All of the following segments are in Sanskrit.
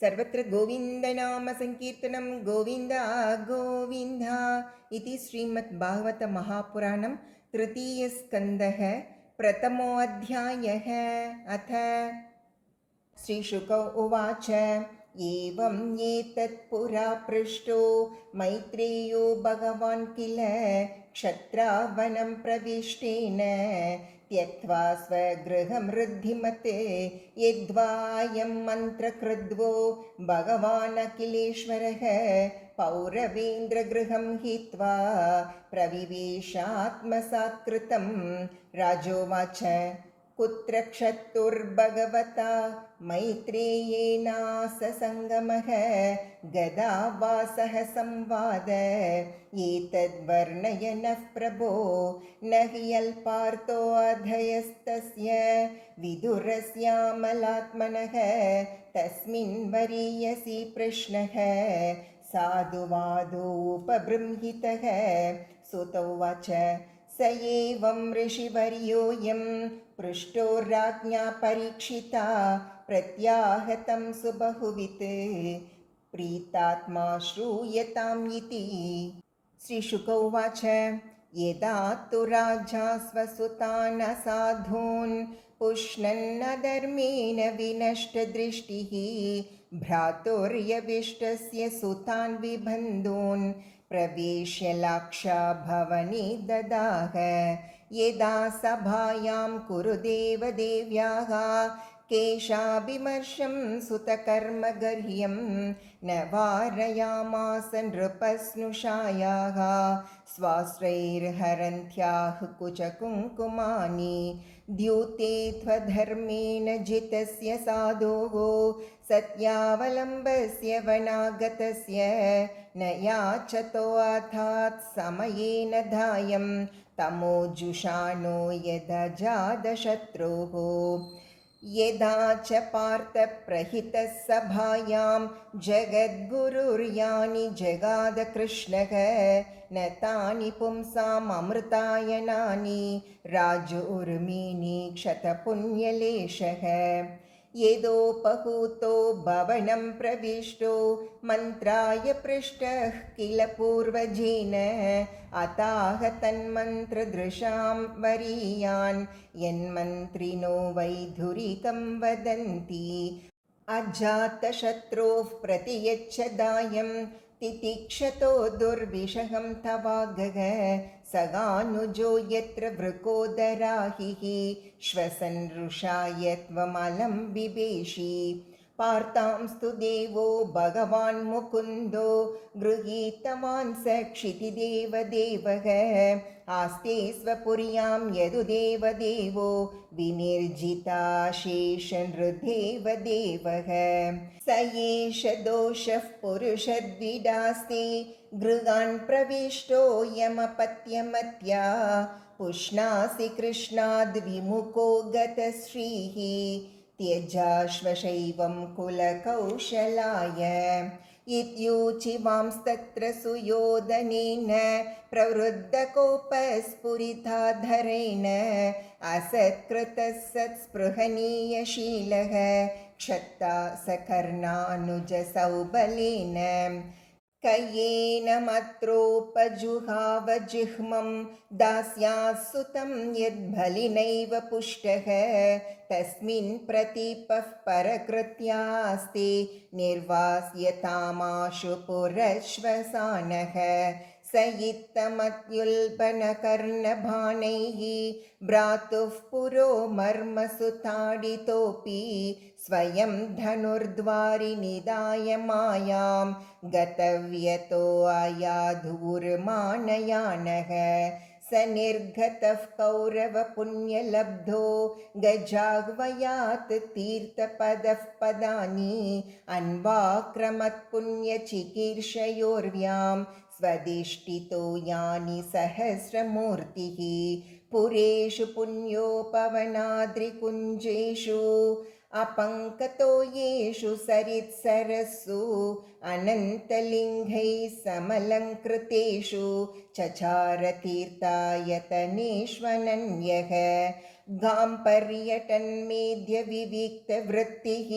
सर्वत्र गोविन्दनामसङ्कीर्तनं गोविन्द गोविन्द इति श्रीमद्भागवतमहापुराणं तृतीयस्कन्धः प्रथमोऽध्यायः। अथ श्रीशुक उवाच एवं एतत्पुरा पृष्टो मैत्रेयो भगवान् किल क्षत्रावनं प्रविष्टेन त्यक्त्वा स्वगृहं ऋद्धिमते यद्वायं मन्त्रकृद्वो भगवान् अखिलेश्वरः पौरवेन्द्रगृहं हित्वा प्रविवेशात्मसात्कृतं राजोवाच कुत्र क्षत्तुर्भगवता मैत्रेयेनाससङ्गमः गदावासः संवाद एतद्वर्णयनः प्रभो न हि अल्पार्थोऽधयस्तस्य विदुरस्यामलात्मनः तस्मिन् वरीयसि प्रश्नः साधुवादोपबृंहितः सुत उवाच स एवं ऋषिवर्योऽयं पृष्टो राज्ञा परीक्षिता प्रत्याहतं सुबहुवित् प्रीतात्मा श्रूयताम् इति। श्रीशुक उवाच यदा तु राजा स्वसुतान् असाधून् पुष्णन्नधर्मेण विनष्टदृष्टिः भ्रातुर्यविष्टस्य सुतान् विबन्धून् प्रवेश्य लाक्षाभवने ददाह यदा सभायां कुरुदेवदेव्याः केशाभिमर्शं सुतकर्मगर्ह्यं न वारयामास नृपस्नुषायाः स्वाश्रैर्हरन्त्याः कुचकुङ्कुमानि द्यूते त्वधर्मेण जितस्य साधोः सत्यावलम्बस्य वनागतस्य न याचतोऽथात् समयेन धायं तमोजुषाणो यदजातशत्रुः यदा च पार्थप्रहितः सभायां जगद्गुरुर्यानि जगादकृष्णः न तानि पुंसाम् अमृतायनानि राजोर्मीनि क्षतपुण्यलेशः यदोपहूतो भवनं प्रविष्टो मन्त्राय पृष्टः किल पूर्वजेन अताह तन्मन्त्रदृशां वरीयान् यन्मन्त्रिणो वैधुरिकं वदन्ति अजातशत्रोः प्रतियच्छदायं तितिक्षतो दुर्विषहं तवागः सगानुजो यत्र वृकोदराहिः श्वसन् रुषाय त्वमलं बिभेषि पार्तांस्तु देवो भगवान् मुकुन्दो गृहीतवान् स क्षितिदेवदेवः आस्ते स्वपुर्यां यदुदेवदेवो विनिर्जिताशेषनृदेवदेवः स एष दोषः पुरुषद्विडास्ते गृहान् प्रविष्टो यमपत्यमत्या पुष्णासि कृष्णाद्विमुखो गतश्रीः त्यजाश्वशैवं कुलकौशलाय इत्यूचिवांस्तत्र सुयोधनेन प्रवृद्धकोपस्फुरिताधरेण असत्कृतः सत्स्पृहणीयशीलः क्षत्ता सकर्णानुजसौबलेन कयेन मत्रोपजुहावजिह्मं दास्यात्सुतं यद्बलिनैव पुष्टः तस्मिन् प्रतीपः परकृत्यास्ते निर्वास्यतामाशु पुरश्वसानः स इत्थमत्युल्बणकर्णबाणैः भ्रातुः पुरो मर्मसुताडितोऽपि स्वयं धनुर्द्वारि निधाय मायां गतव्यतो आयाधूर्मानयानः स निर्गतः कौरवपुण्यलब्धो गजाह्वयात् तीर्थपदः पदानि अन्वाक्रमत्पुण्यचिकीर्षयोर्व्यां स्वदिष्टितो यानि सहस्रमूर्तिः पुरेषु पुण्योपवनाद्रिकुञ्जेषु अपङ्कतो येषु सरित्सरस्सु अनन्तलिङ्गैः समलङ्कृतेषु चचारतीर्थायतनेष्वनन्यः गां पर्यटन्मेध्यविविक्तवृत्तिः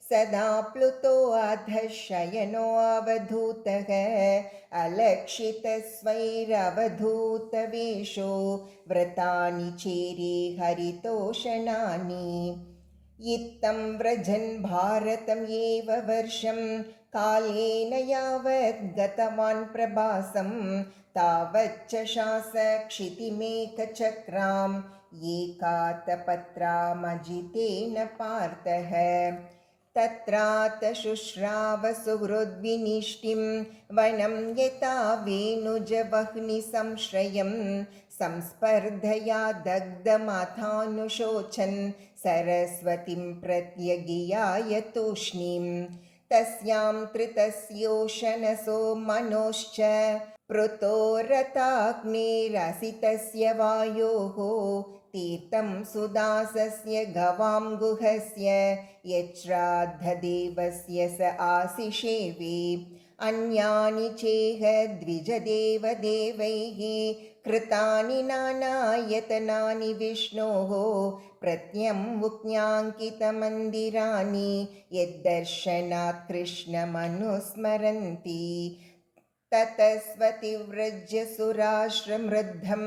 स सदा प्लुतोऽधः शयनोऽवधूतः अलक्षितस्वैरवधूतवेषो व्रतानि चेरे हरितोषणानि इत्थं व्रजन् भारतम् एव वर्षं कालेन यावद् गतवान् प्रभासं तावच्च क्षितिमेकचक्राम् एकातपत्रामजितेन पार्थः तत्रात शुश्राव सुहृद्विनिष्टिं वनं यथा वेणुजवह्निसंश्रयं संस्पर्धया दग्धमाथानुशोचन् सरस्वतीं प्रत्यगियाय तूष्णीं तस्यां त्रितस्योशनसो मनोश्च पृतोरताग्नेरसितस्य वायोः तीर्थं सुदासस्य गवां गुहस्य यच्छ्राद्धदेवस्य स आसिषेवे अन्यानि चेह द्विजदेवदेवैः कृतानि नानायतनानि विष्णोः प्रत्यम्मुक्न्याङ्कितमन्दिराणि यद्दर्शनात् कृष्णमनुस्मरन्ति ततस्वतिव्रज्य सुराश्रमृद्धं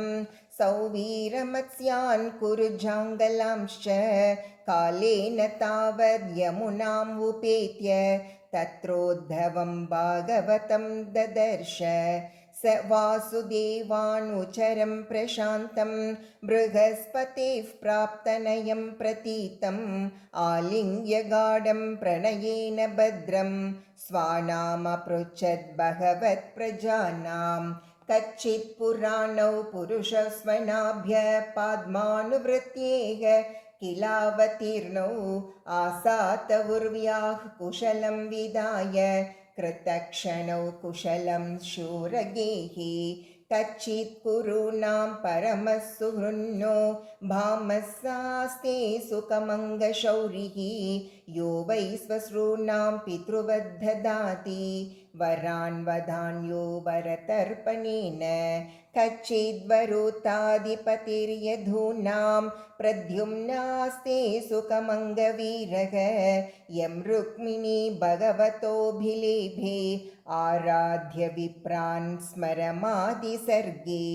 सौवीरमत्स्यान् कुरुजाङ्गलांश्च कालेन तावद्यमुनाम् उपेत्य तत्रोद्धवं भागवतं ददर्श स वासुदेवानुचरं प्रशान्तं बृहस्पतेः प्राप्तनयं प्रतीतम् आलिङ्ग्य गाढं प्रणयेन भद्रं स्वानामपृच्छद् भगवत्प्रजानां कच्चित् पुराणौ पुरुषस्वनाभ्य पाद्मानुवृत्त्येह किलावतीर्णौ आसात उर्व्याः कुशलं विदाय कृतक्षणौ कुशलं शूरगेहि कच्चित् कुरूणां परमः सुहृन्नो भामस्सास्ते सुखमङ्गशौरिः यो वै स्वश्रूणां पितृवद्ददाति वरान् वधान्यो वरतर्पणेन कच्चिद्वरुताधिपतिर्यधूनां प्रद्युम्नास्ते सुखमङ्गवीरः यं रुक्मिणी भगवतोऽभिलेभे आराध्य विप्रान् स्मरमादिसर्गे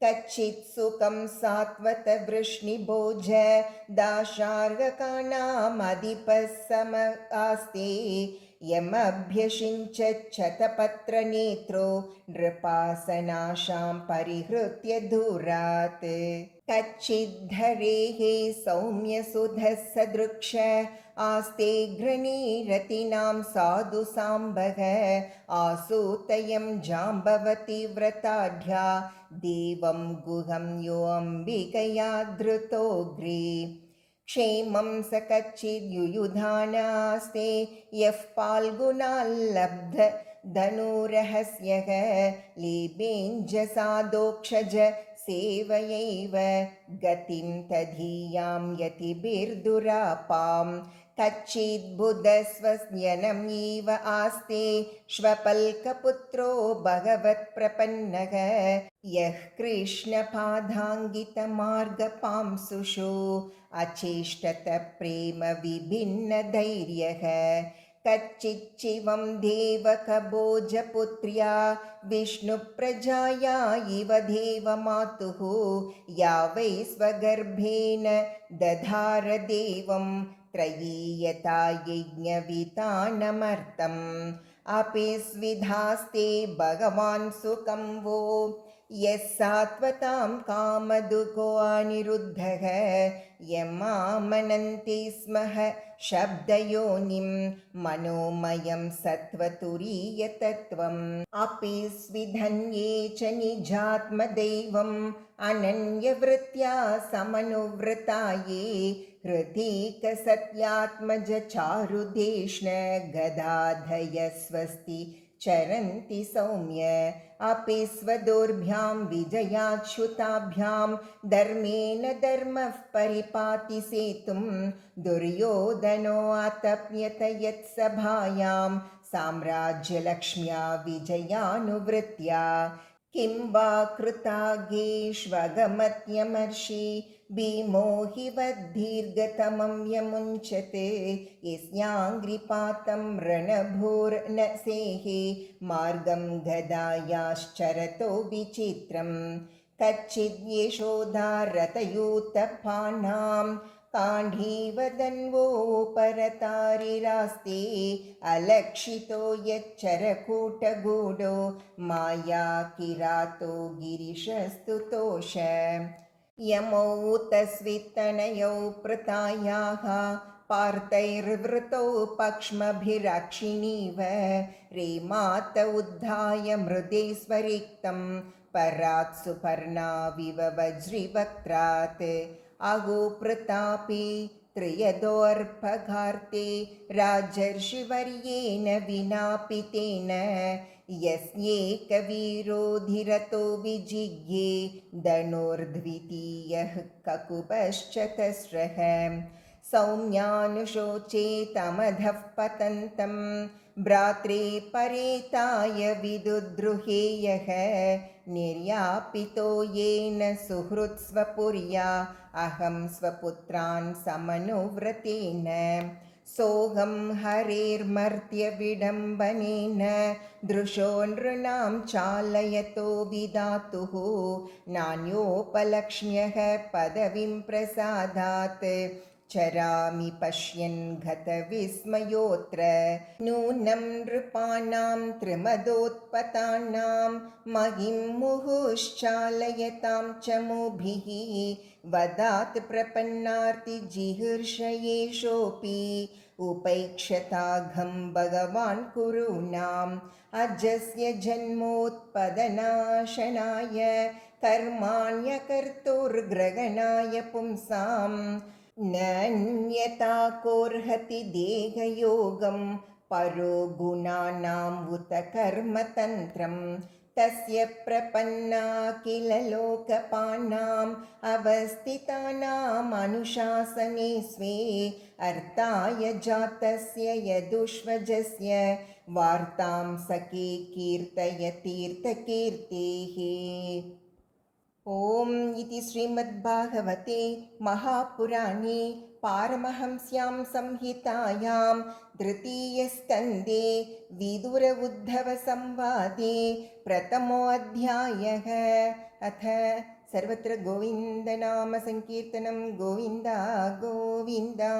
कच्चित् सुखं सात्वत वृष्णिभोज दाशार्हकाणामधिपः सम आस्ते यमभ्यषिञ्चच्छतपत्रनेत्रो नृपासनाशां परिहृत्य दूरात् कच्चिद्धरेः सौम्यसुधः सदृक्ष आस्ते घृणीरतीनां साधु साम्बः आसूतयं जाम्बवती व्रताढ्या देवं गुहं यो अम्बिकया धृतोऽग्रे क्षेमं स कच्चिद्युयुधानास्ते यः फाल्गुनाल्लब्ध धनुरहस्यः लेबेञ्जसादोक्षज सेवयैव गतिं तदीयां यतिभिर्दुरापां कच्चिद्बुधस्वस्यनम् इव आस्ते श्वपल्कपुत्रो भगवत्प्रपन्नः यः कृष्णपादाङ्गितमार्गपांसुषु अचेष्टत प्रेम विभिन्नधैर्यः कच्चिच्चिवं देवकभोजपुत्र्या विष्णुप्रजाया इव देवमातुः या वै स्वगर्भेण दधार देवं त्रयी यथा यज्ञवितानमर्तम् अपि स्विधास्ते भगवान् सुखं वो यः सात्वतां कामदुःखो अनिरुद्धः यमामनन्ति स्मः शब्दयोनिं मनोमयं सत्त्वतुरीयतत्त्वम् अपि स्विधन्ये च निजात्मदैवम् अनन्यवृत्त्या समनुवृताये हृदीकसत्यात्मज चारुदेष्ण गदाधय स्वस्ति चरन्ति सौम्य अपि स्वदोर्भ्यां विजयाच्युताभ्यां धर्मेण धर्मः परिपाति सेतुं दुर्योधनो अतप्यत यत्सभायां साम्राज्यलक्ष्म्या विजयानुवृत्त्या किं वा कृतागेष्वगमत्यमर्षि भीमो हि वद्दीर्घतमं यमुञ्चते यस्याङ्घ्रिपातं रणभोर्न सेहे मार्गं गदायाश्चरतो विचित्रम् कच्चिद्यशोधारतयूतपानां काण्डीवदन्वोपरतारिरास्ते अलक्षितो यच्चरकूटगूढो माया किरातो गिरिशस्तुतोष यमौ तस्वित्तनयौ प्रतायाः पार्थैर्वृतौ पक्ष्मभिरक्षिणीव रेमात उद्धाय मृदे स्वरिक्तं परात् सुपर्णाविव वज्रिवक्त्रात् अहो प्रतापे त्र्यदोऽर्पघार्ते राजर्षिवर्येण विनापितेन यस्येकवीरोधिरतो विजिज्ञे धनुर्द्वितीयः ककुपश्च तस्रः सौम्यानुशोचेतमधः पतन्तं भ्रात्रे परेताय विदुद्रुहेयः निर्यापितो येन सुहृत्स्वपुर्या अहं स्वपुत्रान् समनुव्रतेन सोऽहं हरेर्मर्त्यविडम्बनेन दृशो नृणां चालयतो विधातुः नान्योपलक्ष्म्यः पदवीं प्रसादात् चरामि पश्यन् गतविस्मयोऽत्र नूनं नृपाणां त्रिमदोत्पतानां महिं मुहुश्चालयतां च मुभिः वदात् प्रपन्नार्तिजिहृषयेषोऽपि उपैक्षताघं भगवान् कुरूणाम् अजस्य जन्मोत्पदनाशनाय कर्माण्यकर्तुर्ग्रहणाय पुंसाम् नन्यताकोर्हति देहयोगं परो गुणानाम् उत कर्मतन्त्रम् तस्य प्रपन्ना किल लोकपानाम् अवस्थितानाम् अनुशासने स्वे अर्थाय जातस्य यदुष्वजस्य वार्तां सखे कीर्तयतीर्थकीर्तेः। ॐ इति श्रीमद्भागवते महापुराणे पारमहंस्यां संहितायां तृतीयस्कन्धे विदुर उद्धव संवादे प्रथमोऽध्यायः। अथ सर्वत्र गोविन्दनाम संकीर्तनं गोविन्दा गोविन्दा।